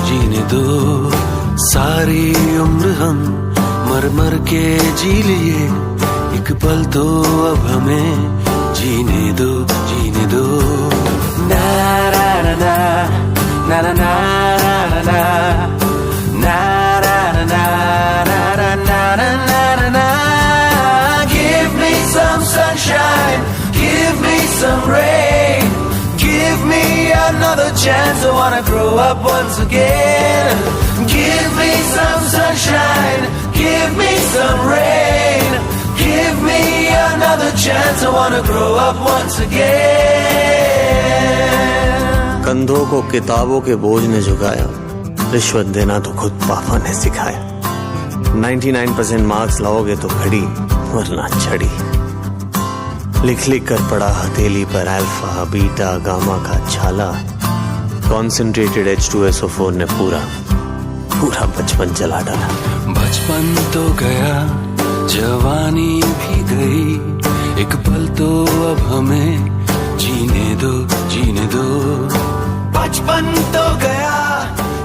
जीने दो सारी उम्र हम मर मर के जी लिए एक पल तो अब हमें जीने दो ना ना ना ना ना ना ना ना ना na na na na na na na. Give me some sunshine, give me some rain, give me another chance. I wanna grow up once again. Give me some sunshine, give me some rain, give me another chance. I wanna grow up once again. कंधों को किताबों के बोझ ने झुकाया, रिश्वत देना तो खुद पापा ने सिखाया। 99% मार्क्स लाओगे तो घड़ी वरना छड़ी। लिख लिख कर पड़ा हथेली पर अल्फा बीटा गामा का छाला। कॉन्सेंट्रेटेड H2SO4 ने पूरा बचपन जला डाला। बचपन तो गया जवानी भी गई, एक पल तो अब हमें जीने दो बचपन तो गया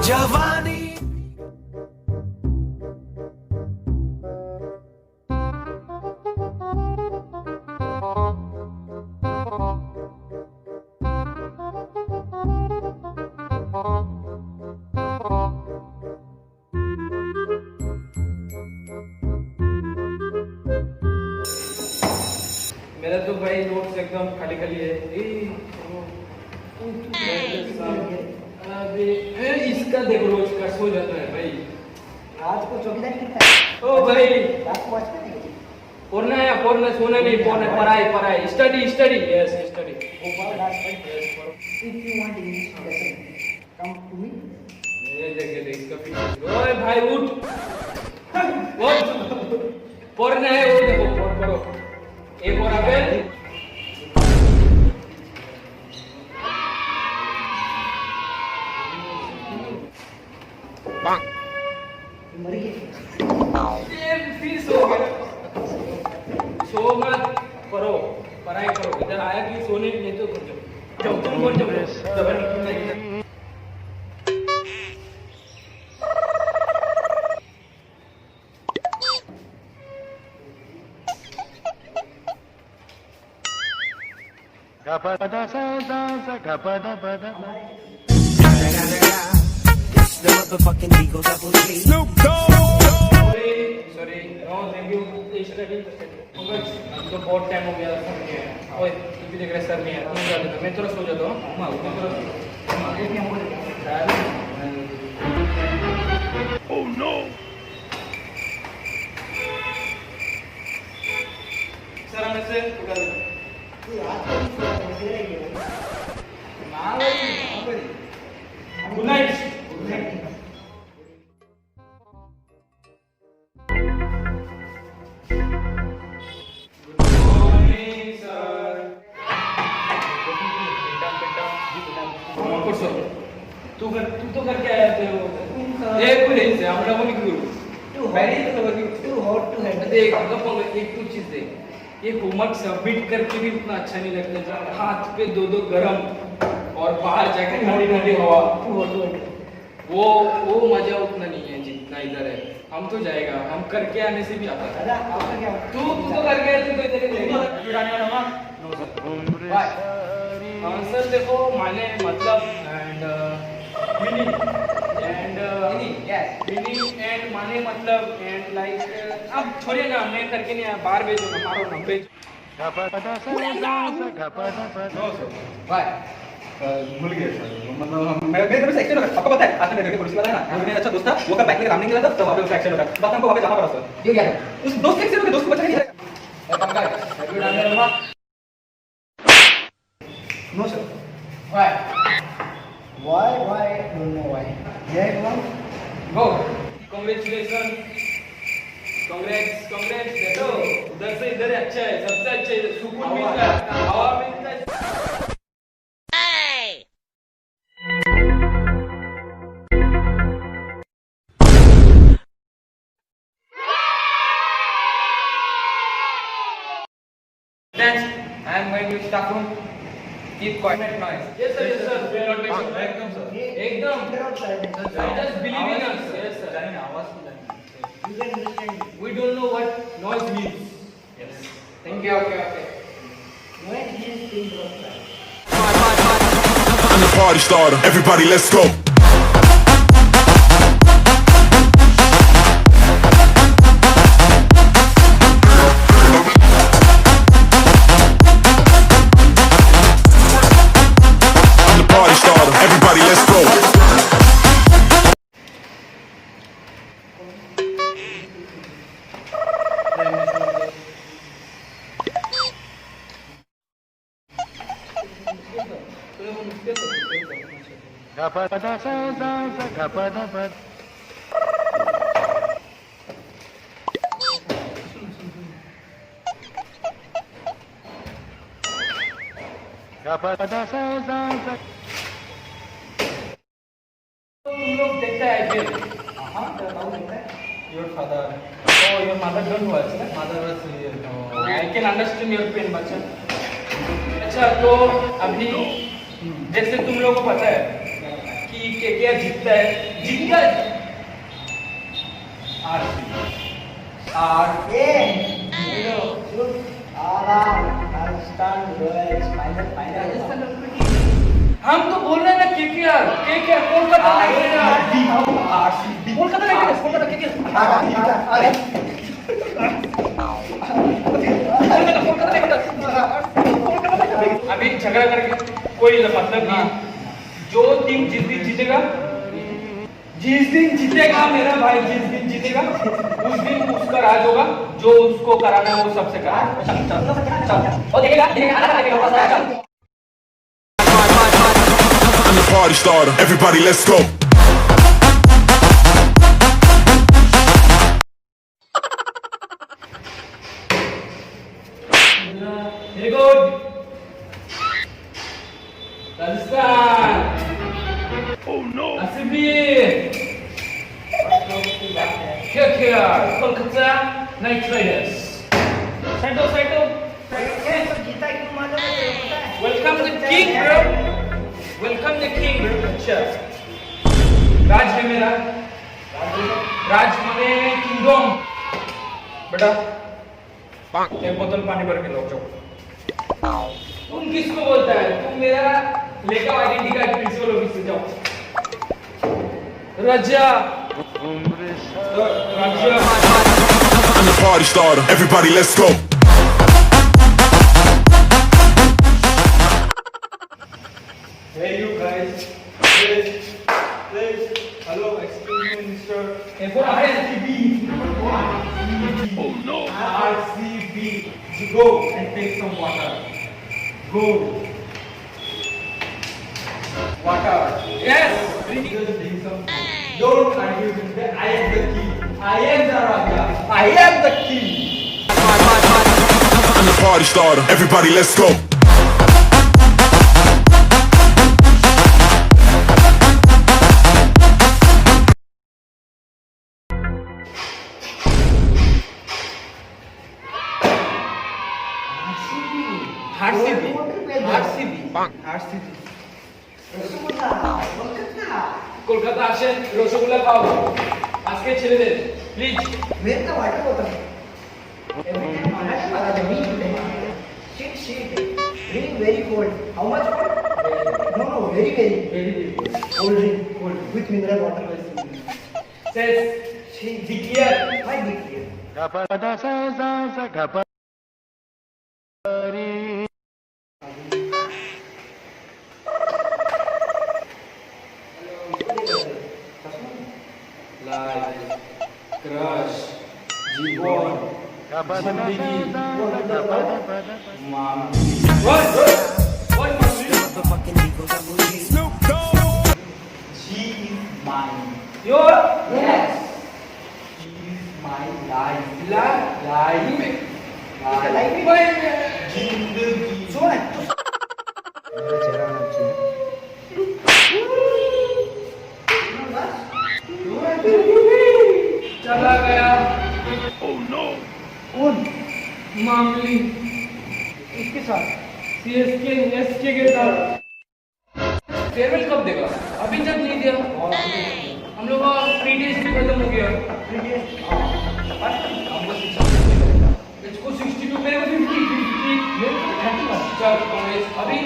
जवानी। मेरा तो भाई नोट्स एकदम खाली है। अबे इसका देखो रोज का सो जाता है भाई। रात को चौकीदारी करता है। ओ भाई रात को वॉच करता है। पढ़ना सोना नहीं, पढ़ाई study yes study. If you want English lesson, come to me. ये देख इसका पीछे। ओए भाई उठ पढ़ना है, वो देखो पढ़ो एक और आगे। फिर सो मत करो, पढ़ाई करो। इधर आया कि सोने नहीं तो जाओ तुम कौन जाओ। It's the motherfucking Eagle Double G. Snoop Dogg. Sorry, no, thank you. Study. अब तो बहुत टाइम हो गया फोन किया। ओए तू भी देख रहा है सर नहीं है, तुम जा देता, मैं थोड़ा सो जाता हूँ। Oh no. सर हमें से उठा देना। Good night. तू तो करके आया थे वो एक कोई नहीं से हम लोगों ने क्यों तू बैरी तो लगा कि तू हॉट टू हैंड देख मतलब एक तू चीज देख ये होमवर्क सबमिट करके भी उतना अच्छा नहीं लगता हाथ पे दो गरम और बाहर जाके ठंडी हवा वो मजा उतना नहीं है जितना इधर है। हम तो जाएगा, हम करके आने से भी आता है। तू तो करके तू तो इधर आंसर देखो माने मतलब मीनिंग एंड माने मतलब एंड लाइक अब छोड़िए ना, मैं करके नहीं आया, बाहर भेजो ना, मारो ना भेज। भूल गए सर, मतलब मेरे तरफ से एक्शन होगा। आपको पता है आज मेरे घर के पुलिस वाला है ना, वो मेरा अच्छा दोस्त था, वो कल बाइक लेकर काम नहीं गया था, तब वहाँ पे उसका एक्शन होगा। बात हमको वहाँ पे जाना पड़ा सर। ये क्या है उस दोस्त के एक्शन होगा, दोस्त को बचा नहीं जाएगा। No sir. Why? Don't know why. Yeah, come on. Go. Congratulations. Congrats. देखो उधर से इधर अच्छा है, सबसे अच्छा है, सुकून मिलता है, हवा मिलता है। Next, I am going to staff room. Keep quiet noise. Yes sir, yes sir. We are not making noise. एकदम सर एकदम. Interrupt silence. Just believe in us. Yes sir. जाने आवाज की जाने You can understand. We don't know what noise means. Yes Thank you. Okay. When he is interrupt silence. I'm the party starter. Everybody, let's go. I'm the party starter. Everybody, let's go. तुम लोग देखते हैं IPL. Your father Oh, your mother don't watch, ना? Father was I can understand your pain, बच्चा. अच्छा तो अभी जैसे तुम लोगों को पता है कि KKR जीतता है. Hey, shoot. Aram, Rajasthan Royals, final. हम तो बोल रहे हैं ना KKR कोलकाता कोलकाता अभी झगड़ा करके कोई मतलब नहीं. जो टीम जीतेगा जिस दिन जीतेगा मेरा भाई, जिस दिन जीतेगा उस दिन उसका राज होगा. जो उसको कराना है वो सबसे कराना. I'm the party starter. Everybody, let's go. Very good. Rajasthan. Oh no. RCB. KKR. Kolkata Knight Riders. Saito. जीता क्यों मालूम है तेरे को पता है? Welcome the king, bro. Welcome the king, bro. अच्छा. राज है मेरा. राज माने किंगडम. बेटा. एक बोतल पानी भर के लो जाओ. तुम किसको बोलता है? तुम मेरा लेकर आइडेंटिटी कार्ड प्रिंसिपल ऑफिस से जाओ. राजा. राजा. I'm the party starter. Everybody, let's go. Hey you guys. Please. Hello, excuse me, Mr. For RCB. Oh no. RCB. Go and take some water. Go. Water. Yes. Just drink some. Don't argue with me. I am the king. I am the Raja. I am the king. I'm the party starter. Everybody, let's go. RCB. Kolkata আসেন, রসগোল্লা খাওয়াবো আজকে ছেলেদের please. Where's the water bottle? Every time Maharashtra the meat today. Shit. Drink very cold. How much cold? No, very. Cold drink, with mineral water. says declare. Why declare? Life, crush, জীবন, জিন্দগি, mom. What? She is mine. Your Yes. She is my life. life. It's a life. जिंदगी. Sohan. चला गया. कौन? मामली. इसके साथ CSK SK के साथ farewell कब देगा? अभी तक नहीं दिया। हम लोग का प्री टेस्ट भी खत्म हो गया। इसको 62 मेरे को 50 अभी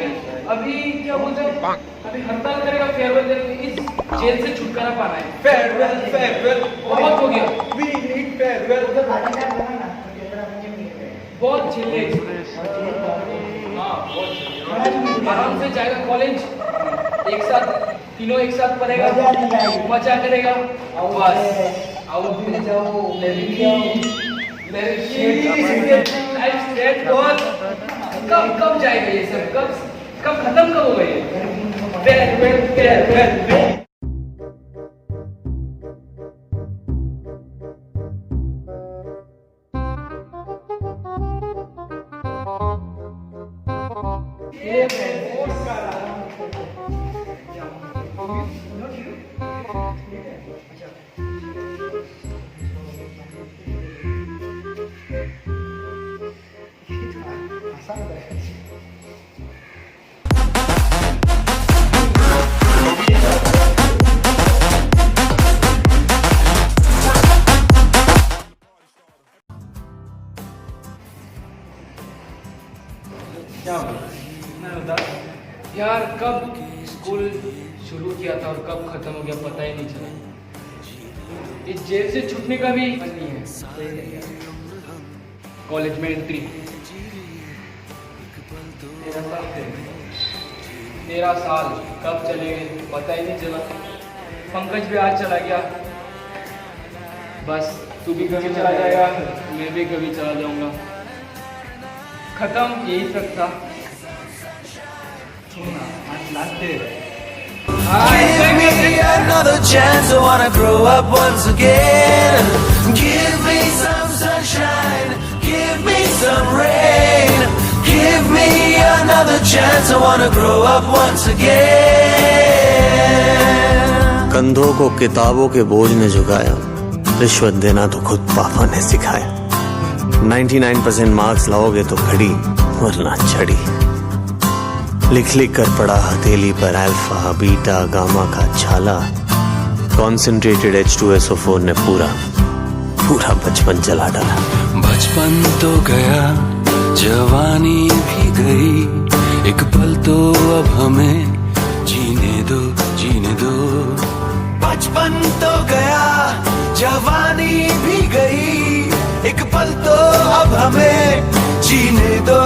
अभी क्या बोलते हैं, अभी हड़ताल करेगा फेयरवेल देने, इस जेल से छुटकारा पाना है। फेयरवेल बहुत हो गया, वी नीड फेयरवेल। उधर पार्टी टाइम बना ना, तो कैमरा मुझे मिल गया। बहुत झेले। हाँ बहुत झेले। आराम से जाएगा कॉलेज, एक साथ तीनों एक साथ पढ़ेगा, मजा नहीं आएगी। मजा करेगा। बस आउट भी जाओ, लेवी जाओ। कब जाएगा ये सब? कब खत्म कब होगा ये? फेयरवेल। यार कब स्कूल शुरू किया था और कब खत्म हो गया पता ही नहीं चला। इस जेल से छूटने का भी मन नहीं है। कॉलेज में एंट्री 13 साल कब चले गए पता ही नहीं चला। पंकज भी आज चला गया, बस तू भी कभी चला जाएगा, मैं भी कभी चला जाऊंगा। खत्म यही सब था। Give me another chance, I wanna grow up once again. Give me some sunshine, give me some rain. Give me another chance, I wanna grow up once again. कंधों को किताबों के बोझ ने झुकाया, रिश्वत देना तो खुद पापा ने सिखाया। 99% मार्क्स लाओगे तो घड़ी वरना छड़ी। लिख लिख कर पड़ा हथेली पर अल्फा बीटा गामा का छाला। कॉन्सेंट्रेटेड H2SO4 ने पूरा बचपन जला डाला। बचपन तो गया, जवानी भी गई, एक पल तो अब हमें जीने दो, जीने दो। बचपन तो गया, जवानी भी गई, एक पल तो अब हमें जीने दो।